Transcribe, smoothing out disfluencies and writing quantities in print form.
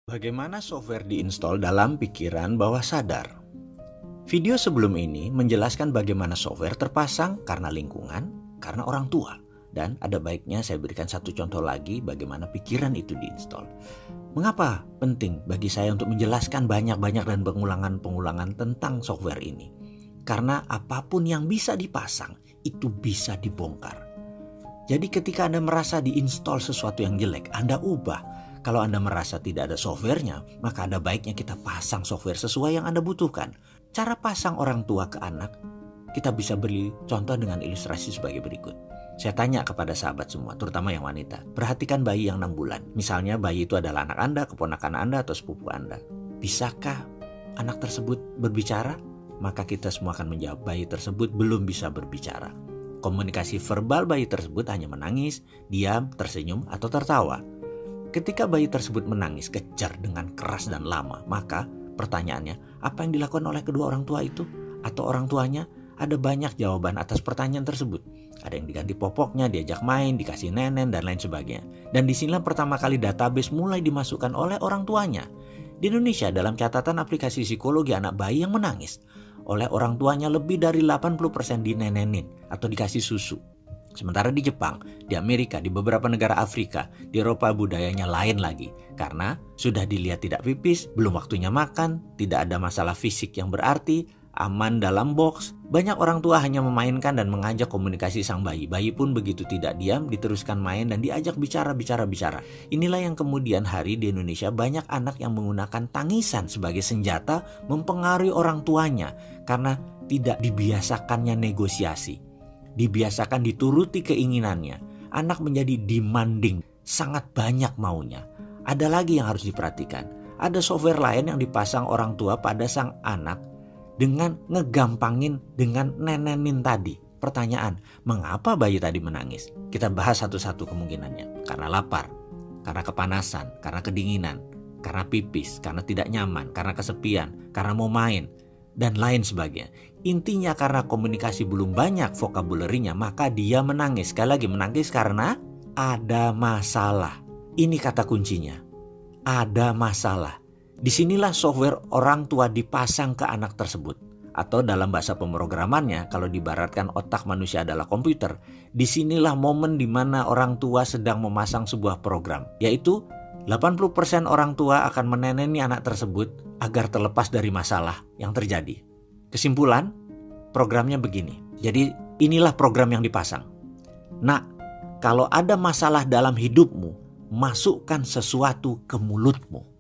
Bagaimana software diinstal dalam pikiran bawah sadar? Video sebelum ini menjelaskan bagaimana software terpasang karena lingkungan, karena orang tua. Dan ada baiknya saya berikan satu contoh lagi bagaimana pikiran itu diinstal. Mengapa penting bagi saya untuk menjelaskan banyak-banyak dan pengulangan-pengulangan tentang software ini? Karena apapun yang bisa dipasang, itu bisa dibongkar. Jadi ketika Anda merasa diinstal sesuatu yang jelek, Anda ubah. Kalau Anda merasa tidak ada softwarenya, maka ada baiknya kita pasang software sesuai yang Anda butuhkan. Cara pasang orang tua ke anak, kita bisa beri contoh dengan ilustrasi sebagai berikut. Saya tanya kepada sahabat semua, terutama yang wanita. Perhatikan bayi yang 6 bulan. Misalnya bayi itu adalah anak Anda, keponakan Anda, atau sepupu Anda. Bisakah anak tersebut berbicara? Maka kita semua akan menjawab bayi tersebut belum bisa berbicara. Komunikasi verbal bayi tersebut hanya menangis, diam, tersenyum, atau tertawa. Ketika bayi tersebut menangis kejar dengan keras dan lama, maka pertanyaannya, apa yang dilakukan oleh kedua orang tua itu? Atau orang tuanya? Ada banyak jawaban atas pertanyaan tersebut. Ada yang diganti popoknya, diajak main, dikasih nenen, dan lain sebagainya. Dan disinilah pertama kali database mulai dimasukkan oleh orang tuanya. Di Indonesia, dalam catatan aplikasi psikologi anak bayi yang menangis oleh orang tuanya lebih dari 80% dinenenin atau dikasih susu. Sementara di Jepang, di Amerika, di beberapa negara Afrika, di Eropa budayanya lain lagi. Karena sudah dilihat tidak pipis, belum waktunya makan, tidak ada masalah fisik yang berarti, aman dalam box. Banyak orang tua hanya memainkan dan mengajak komunikasi sang bayi. Bayi pun begitu tidak diam, diteruskan main dan diajak bicara. Inilah yang kemudian hari di Indonesia banyak anak yang menggunakan tangisan sebagai senjata mempengaruhi orang tuanya. Karena tidak dibiasakannya negosiasi. Dibiasakan dituruti keinginannya. Anak menjadi demanding, sangat banyak maunya. Ada lagi yang harus diperhatikan. Ada software lain yang dipasang orang tua pada sang anak dengan ngegampangin dengan nenenin tadi. Pertanyaan, mengapa bayi tadi menangis? Kita bahas satu-satu kemungkinannya. Karena lapar, karena kepanasan, karena kedinginan, karena pipis, karena tidak nyaman, karena kesepian, karena mau main, dan lain sebagainya. Intinya karena komunikasi belum banyak vocabulary-nya, maka dia menangis. Sekali lagi menangis karena ada masalah. Ini kata kuncinya. Ada masalah. Disinilah software orang tua dipasang ke anak tersebut. Atau dalam bahasa pemrogramannya, kalau diibaratkan otak manusia adalah komputer, disinilah momen di mana orang tua sedang memasang sebuah program. Yaitu 80% orang tua akan meneneni anak tersebut agar terlepas dari masalah yang terjadi. Kesimpulan, programnya begini. Jadi inilah program yang dipasang. Nak, kalau ada masalah dalam hidupmu, masukkan sesuatu ke mulutmu.